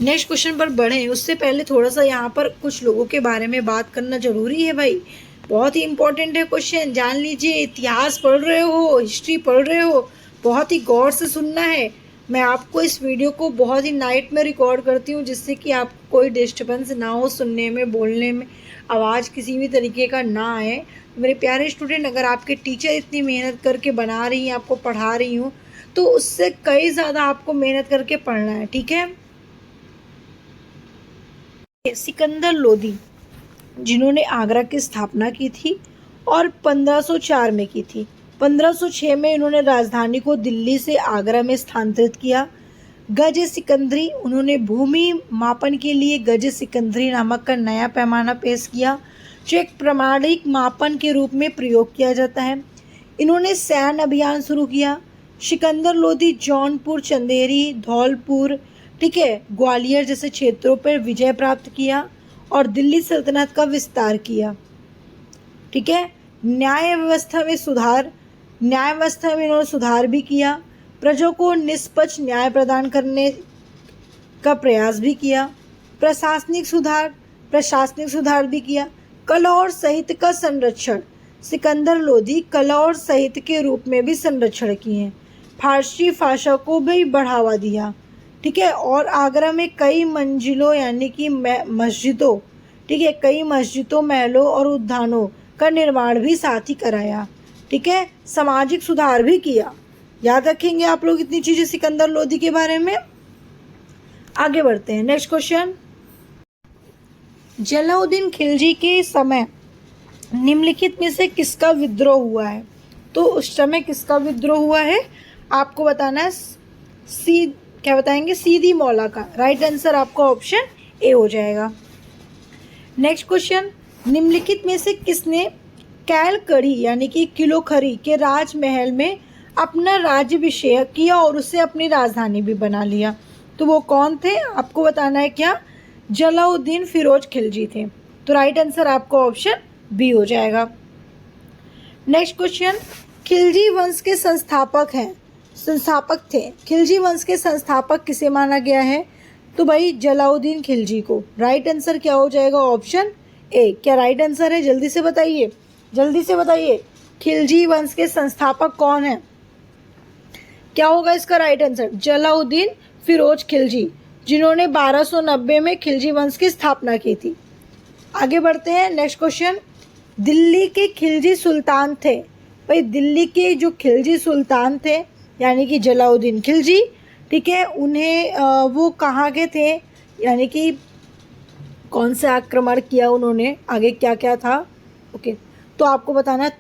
नेक्स्ट क्वेश्चन पर बढ़े उससे पहले थोड़ा सा यहाँ पर कुछ लोगों के बारे में बात करना जरूरी है भाई, बहुत ही इंपॉर्टेंट है क्वेश्चन, जान लीजिए। इतिहास पढ़ रहे हो, हिस्ट्री पढ़ रहे हो, बहुत ही गौर से सुनना है। मैं आपको इस वीडियो को बहुत ही नाइट में रिकॉर्ड करती हूँ जिससे कि आपको कोई डिस्टर्बेंस ना हो, सुनने में, बोलने में, आवाज़ किसी भी तरीके का ना आए। मेरे प्यारे स्टूडेंट, अगर आपके टीचर इतनी मेहनत करके बना रही हैं, आपको पढ़ा रही हूँ, तो उससे कई ज़्यादा आपको मेहनत करके पढ़ना है। ठीक है, सिकंदर लोदी जिन्होंने आगरा की स्थापना की थी और 1504 में की थी। 1506 में इन्होंने राजधानी को दिल्ली से आगरा में स्थानांतरित किया। गज सिकंदरी, उन्होंने भूमि मापन के लिए गज सिकंदरी नामक का नया पैमाना पेश किया जो एक प्रमाणिक मापन के रूप में प्रयोग किया जाता है। इन्होंने सैन्य अभियान शुरू किया। सिकंदर लोदी जौनपुर, चंदेरी, धौलपुर, ठीक है, ग्वालियर जैसे क्षेत्रों पर विजय प्राप्त किया और दिल्ली सल्तनत का विस्तार किया। ठीक है, न्याय व्यवस्था में इन्होंने सुधार भी किया। प्रजा को निष्पक्ष न्याय प्रदान करने का प्रयास भी किया। प्रशासनिक सुधार भी किया। कला और साहित्य का संरक्षण, सिकंदर लोदी कला और साहित्य के रूप में भी संरक्षण किए। फारसी भाषा को भी बढ़ावा दिया। ठीक ठीक है, और आगरा में कई मंजिलों यानी कि मस्जिदों, ठीक है, कई मस्जिदों, महलों और उद्यानों का निर्माण भी साथ ही कराया। ठीक है, सामाजिक सुधार भी किया। याद रखेंगे आप लोग इतनी चीजें सिकंदर लोधी के बारे में। आगे बढ़ते हैं, नेक्स्ट क्वेश्चन। जलाउद्दीन खिलजी के समय निम्नलिखित में से किसका विद्रोह हुआ है? तो उस समय किसका विद्रोह हुआ है आपको बताना है। क्या बताएंगे? सीदी मौला का। राइट आंसर आपका ऑप्शन ए हो जाएगा। नेक्स्ट क्वेश्चन, निम्नलिखित में से किसने कैलकड़ी यानी कि किलोखरी के राजमहल में अपना राज्याभिषेक किया और उसे अपनी राजधानी भी बना लिया? तो वो कौन थे आपको बताना है। क्या? जलाउद्दीन फिरोज खिलजी थे। तो राइट आंसर आपका ऑप्शन बी हो जाएगा। नेक्स्ट क्वेश्चन, खिलजी वंश के संस्थापक थे। खिलजी वंश के संस्थापक किसे माना गया है? तो भाई जलाउद्दीन खिलजी को। राइट आंसर क्या हो जाएगा? Option A. क्या राइट आंसर है? जल्दी से बताइए, जल्दी से बताइए। खिलजी वंश के संस्थापक कौन है? क्या होगा इसका राइट आंसर? जलाउद्दीन फिरोज खिलजी, जिन्होंने 1290 में खिलजी वंश की स्थापना की थी। आगे बढ़ते हैं, नेक्स्ट क्वेश्चन। दिल्ली के खिलजी सुल्तान थे। भाई दिल्ली के जो खिलजी सुल्तान थे यानी कि जलाउद्दीन खिलजी, ठीक है, उन्हें वो कहाँ के थे यानी कि कौन सा आक्रमण किया उन्होंने, आगे क्या क्या था? ओके, तो आपको बताना है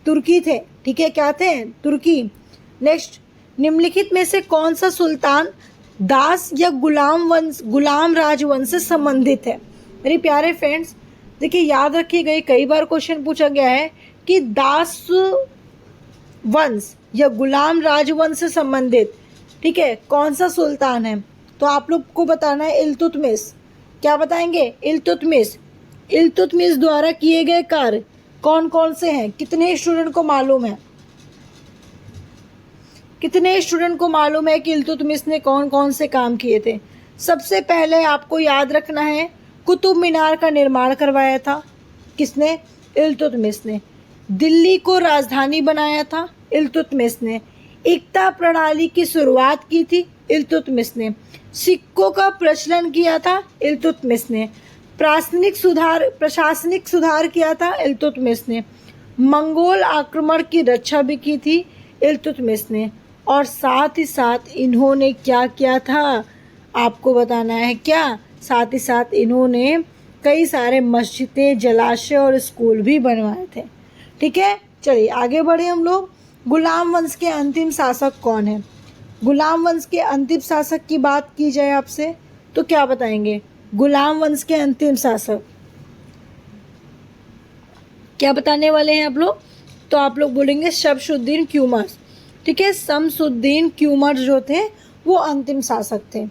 तुर्की थे। ठीक है, क्या थे? तुर्की। नेक्स्ट, निम्नलिखित में से कौन सा सुल्तान दास या गुलाम राजवंश से संबंधित है? मेरे प्यारे फ्रेंड्स, देखिए याद रखिएगा, कई बार क्वेश्चन पूछा गया है कि दास वंश या गुलाम राजवंश से संबंधित, ठीक है, कौन सा सुल्तान है? तो आप लोग को बताना है इल्तुतमिश। क्या बताएंगे? इल्तुतमिश। इल्तुतमिश द्वारा किए गए कार्य कौन कौन से हैं? कितने स्टूडेंट को मालूम है? कितने स्टूडेंट को मालूम है कि इल्तुतमिश ने कौन कौन से काम किए थे? सबसे पहले आपको याद रखना है, कुतुब मीनार का निर्माण करवाया था। किसने? इल्तुतमिश ने। दिल्ली को राजधानी बनाया था इल्तुतमिश ने। एकता प्रणाली की शुरुआत की थी इल्तुतमिश ने। सिक्कों का प्रचलन किया था इल्तुतमिश ने। प्रशासनिक सुधार किया था इल्तुतमिश ने। मंगोल आक्रमण की रक्षा भी की थी इल्तुतमिश ने। और साथ ही साथ इन्होंने क्या किया था आपको बताना है। क्या? साथ ही साथ इन्होंने कई सारे मस्जिदें, जलाशय और स्कूल भी बनवाए थे। ठीक है, चलिए आगे बढ़े हम लोग। गुलाम वंश के अंतिम शासक कौन है? गुलाम वंश के अंतिम शासक की बात की जाए आपसे तो क्या बताएंगे? गुलाम वंश के अंतिम शासक क्या बताने वाले हैं आप लोग? तो आप लोग बोलेंगे शमसुद्दीन क्यूमर्स। ठीक है, शमसुद्दीन क्यूमर्स जो थे वो अंतिम शासक थे।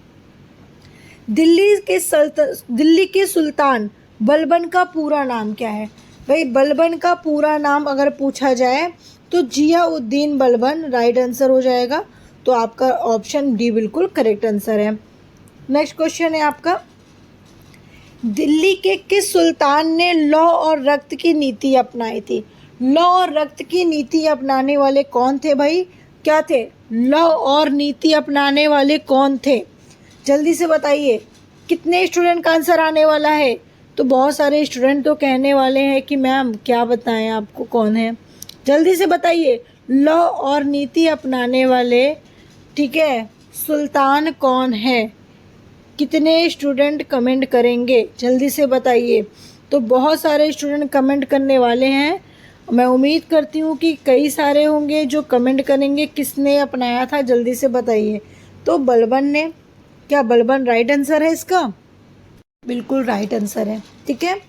दिल्ली के सुल्तान बलबन का पूरा नाम क्या है? भाई बलबन का पूरा नाम अगर पूछा जाए तो जियाउद्दीन बलबन राइट आंसर हो जाएगा। तो आपका ऑप्शन डी बिल्कुल करेक्ट आंसर है। नेक्स्ट क्वेश्चन है आपका, दिल्ली के किस सुल्तान ने लौ और रक्त की नीति अपनाई थी? लौ और रक्त की नीति अपनाने वाले कौन थे भाई? क्या थे? लौ और नीति अपनाने वाले कौन थे? जल्दी से बताइए, कितने स्टूडेंट का आंसर आने वाला है? तो बहुत सारे स्टूडेंट तो कहने वाले हैं कि मैम क्या बताएं आपको कौन है, जल्दी से बताइए। लौ और नीति अपनाने वाले, ठीक है, सुल्तान कौन है? कितने स्टूडेंट कमेंट करेंगे? जल्दी से बताइए। तो बहुत सारे स्टूडेंट कमेंट करने वाले हैं। मैं उम्मीद करती हूँ कि कई सारे होंगे जो कमेंट करेंगे किसने अपनाया था, जल्दी से बताइए। तो बलबन ने। क्या बलबन राइट आंसर है इसका? बिल्कुल राइट आंसर है। ठीक है,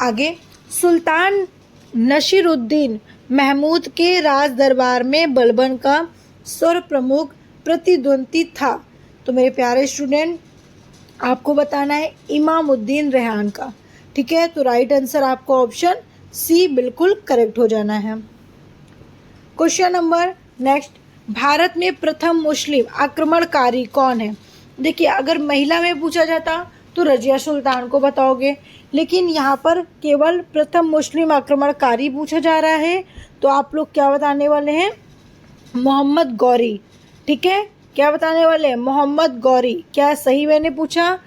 आगे, सुल्तान नसीरुद्दीन महमूद के राज दरबार में बलबन का सर्व प्रमुख प्रतिद्वंदी था। तो मेरे प्यारे स्टूडेंट, आपको बताना है इमामुद्दीन रेहान का। ठीक है, तो राइट आंसर आपका ऑप्शन सी बिल्कुल करेक्ट हो जाना है। क्वेश्चन नंबर नेक्स्ट, भारत में प्रथम मुस्लिम आक्रमणकारी कौन है? देखिए, अगर महिला में पूछा जाता तो रजिया सुल्तान को बताओगे, लेकिन यहाँ पर केवल प्रथम मुस्लिम आक्रमणकारी पूछा जा रहा है। तो आप लोग क्या बताने वाले हैं? मोहम्मद गौरी। ठीक है, क्या बताने वाले हैं? मोहम्मद गौरी। क्या सही मैंने पूछा?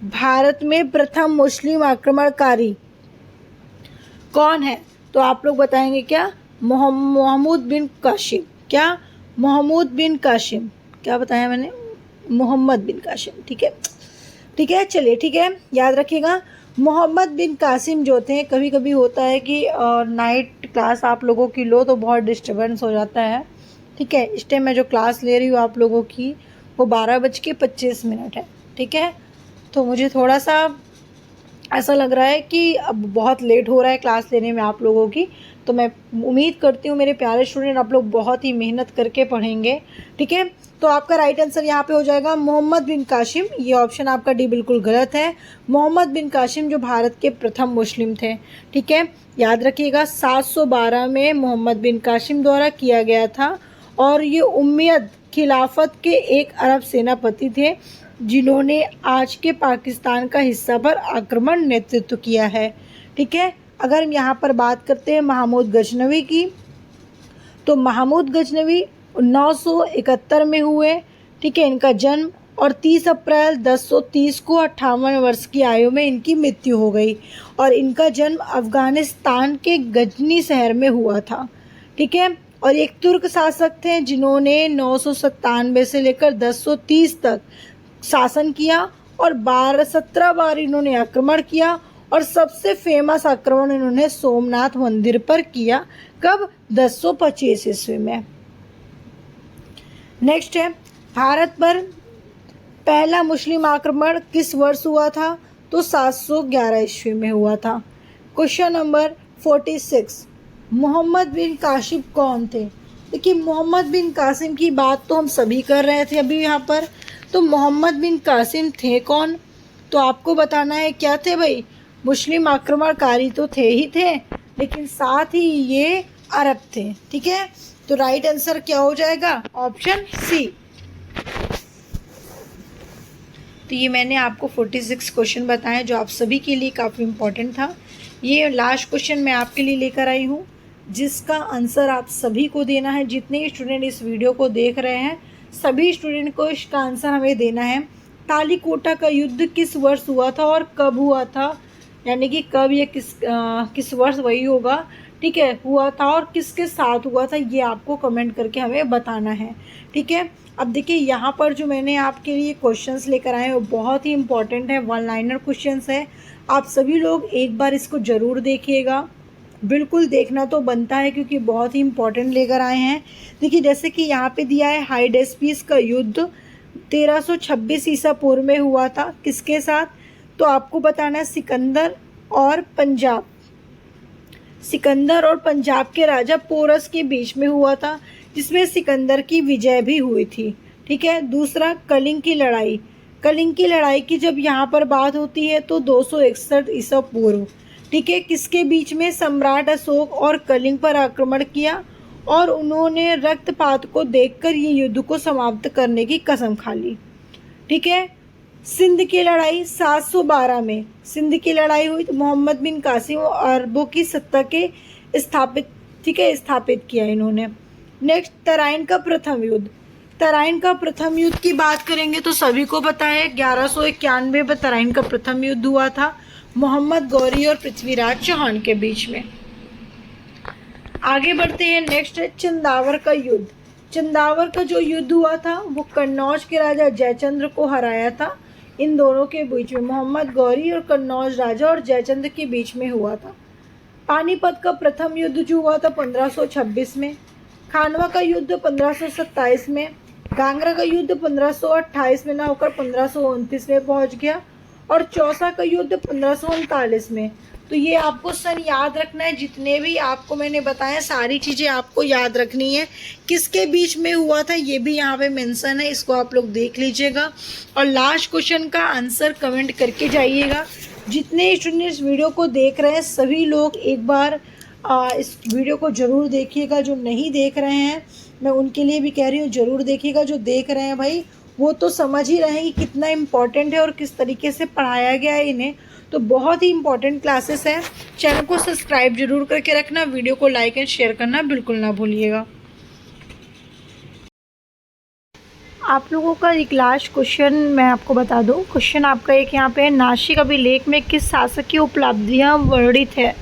भारत में प्रथम मुस्लिम आक्रमणकारी कौन है? तो आप लोग बताएंगे क्या? महमूद बिन कासिम। क्या? महमूद बिन कासिम। क्या बताया मैंने? मोहम्मद बिन कासिम। ठीक है, ठीक है, चलिए, ठीक है, याद रखिएगा। मोहम्मद बिन कासिम जो थे, कभी कभी होता है कि नाइट क्लास आप लोगों की लो तो बहुत डिस्टर्बेंस हो जाता है। ठीक है, इस टाइम मैं जो क्लास ले रही हूँ आप लोगों की वो 12:25 है। ठीक है, तो मुझे थोड़ा सा ऐसा लग रहा है कि अब बहुत लेट हो रहा है क्लास लेने में आप लोगों की, तो मैं उम्मीद करती हूँ मेरे प्यारे स्टूडेंट आप लोग बहुत ही मेहनत करके पढ़ेंगे। ठीक है, तो आपका राइट आंसर यहाँ पे हो जाएगा मोहम्मद बिन कासिम। ये ऑप्शन आपका डी बिल्कुल गलत है। मोहम्मद बिन कासिम जो भारत के प्रथम मुस्लिम थे। ठीक है, याद रखिएगा 712 में मोहम्मद बिन कासिम द्वारा किया गया था और ये उम्मयद खिलाफत के एक अरब सेनापति थे जिन्होंने आज के पाकिस्तान का हिस्सा पर आक्रमण नेतृत्व किया है। ठीक है, अगर हम यहाँ पर बात करते हैं महमूद गजनवी की, तो महमूद गजनवी 971 में हुए। ठीक है, इनका जन्म और 30 अप्रैल 1030 को 58 वर्ष की आयु में इनकी मृत्यु हो गई और इनका जन्म अफगानिस्तान के गजनी शहर में हुआ था। ठीक है, और एक तुर्क शासक थे जिन्होंने 997 से लेकर 1030 तक शासन किया और 17 बार इन्होंने आक्रमण किया और सबसे फेमस आक्रमण इन्होंने सोमनाथ मंदिर पर किया। कब? 1025 ईस्वी में। नेक्स्ट है, भारत पर पहला मुस्लिम आक्रमण किस वर्ष हुआ था? तो 711 ईस्वी में हुआ था। क्वेश्चन नंबर 46, मोहम्मद बिन कासिम कौन थे? देखिए, मोहम्मद बिन कासिम की बात तो हम सभी कर रहे थे अभी यहाँ पर, तो मोहम्मद बिन कासिम थे कौन? तो आपको बताना है क्या थे भाई? मुस्लिम आक्रमणकारी तो थे ही थे, लेकिन साथ ही ये अरब थे। ठीक है, तो राइट आंसर क्या हो जाएगा? Option C. तो ये मैंने आपको 46 क्वेश्चन बताए जो आप सभी के लिए काफ़ी इम्पोर्टेंट था। ये लास्ट क्वेश्चन मैं आपके लिए लेकर आई हूँ जिसका आंसर आप सभी को देना है। जितने स्टूडेंट इस वीडियो को देख रहे हैं सभी स्टूडेंट को इसका आंसर हमें देना है। तालीकोटा का युद्ध किस वर्ष हुआ था और कब हुआ था? यानी कि कब ये किस वर्ष वही होगा। ठीक है, हुआ था और किसके साथ हुआ था, ये आपको कमेंट करके हमें बताना है। ठीक है, अब देखिए यहाँ पर जो मैंने आपके लिए क्वेश्चंस लेकर आए हैं वो बहुत ही इंपॉर्टेंट है, वन लाइनर क्वेश्चंस है। आप सभी लोग एक बार इसको ज़रूर देखिएगा, बिल्कुल देखना तो बनता है क्योंकि बहुत ही इंपॉर्टेंट लेकर आए हैं। देखिए, जैसे कि यहाँ पे दिया है हाइडेस्पीस का युद्ध 1326 ईसा पूर्व में हुआ था। किसके साथ? तो आपको बताना है सिकंदर और पंजाब। सिकंदर और पंजाब के राजा पोरस के बीच में हुआ था जिसमें सिकंदर की विजय भी हुई थी। ठीक है, दूसरा कलिंग की लड़ाई। कलिंग की लड़ाई की जब यहाँ पर बात होती है तो 261 ईसा पूर्व। ठीक है, किसके बीच में? सम्राट अशोक और कलिंग पर आक्रमण किया और उन्होंने रक्तपात को देखकर ये युद्ध को समाप्त करने की कसम खा ली। ठीक है, सिंध की लड़ाई 712 में सिंध की लड़ाई हुई तो मोहम्मद बिन कासिम और अरबों की सत्ता के स्थापित किया इन्होंने। नेक्स्ट, तराइन का प्रथम युद्ध। तराइन का प्रथम युद्ध की बात करेंगे तो सभी को पता है 1191 में तराइन का प्रथम युद्ध हुआ था मोहम्मद गौरी और पृथ्वीराज चौहान के बीच में। आगे बढ़ते हैं, नेक्स्ट है चंदावर का युद्ध। चंदावर का जो युद्ध हुआ था वो कन्नौज के राजा जयचंद्र को हराया था। इन दोनों के बीच में मोहम्मद गौरी और कन्नौज राजा और जयचंद्र के बीच में हुआ था। पानीपत का प्रथम युद्ध जो हुआ था 1526 में। खानवा का युद्ध 1527 में। गांगरा का युद्ध 1528 में ना होकर 1529 में पहुंच गया और चौसा का युद्ध 1539 में। तो ये आपको सन याद रखना है, जितने भी आपको मैंने बताया सारी चीज़ें आपको याद रखनी है। किसके बीच में हुआ था ये भी यहाँ पे मेंशन है, इसको आप लोग देख लीजिएगा और लास्ट क्वेश्चन का आंसर कमेंट करके जाइएगा। जितने स्टूडेंट इस वीडियो को देख रहे हैं सभी लोग एक बार इस वीडियो को ज़रूर देखिएगा। जो नहीं देख रहे हैं मैं उनके लिए भी कह रही हूँ ज़रूर देखिएगा। जो देख रहे हैं भाई वो तो समझ ही रहे हैं कि कितना इम्पोर्टेंट है और किस तरीके से पढ़ाया गया है इन्हें। तो बहुत ही इंपॉर्टेंट क्लासेस हैं। चैनल को सब्सक्राइब जरूर करके रखना, वीडियो को लाइक एंड शेयर करना बिल्कुल ना भूलिएगा। आप लोगों का एक लास्ट क्वेश्चन मैं आपको बता दूं। क्वेश्चन आपका एक यहाँ पे है, नासिक अभिलेख में किस शासक की उपलब्धियाँ वर्णित है।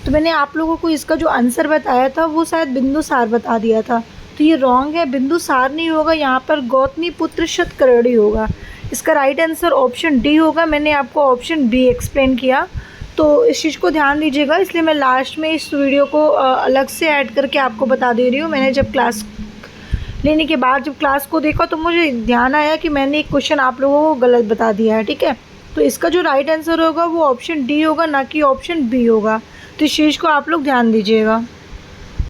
तो मैंने आप लोगों को इसका जो आंसर बताया था वो शायद बिंदुसार बता दिया था, तो ये रॉन्ग है। बिंदुसार नहीं होगा, यहाँ पर गौतमीपुत्र शतकर्णी होगा। इसका राइट आंसर ऑप्शन डी होगा। मैंने आपको ऑप्शन बी एक्सप्लेन किया, तो इस चीज़ को ध्यान दीजिएगा। इसलिए मैं लास्ट में इस वीडियो को अलग से ऐड करके आपको बता दे रही हूँ। मैंने जब क्लास लेने के बाद जब क्लास को देखा तो मुझे ध्यान आया कि मैंने एक क्वेश्चन आप लोगों को गलत बता दिया है, ठीक है। तो इसका जो राइट आंसर होगा वो ऑप्शन डी होगा, ना कि ऑप्शन बी होगा। तो इस चीज़ को आप लोग ध्यान दीजिएगा।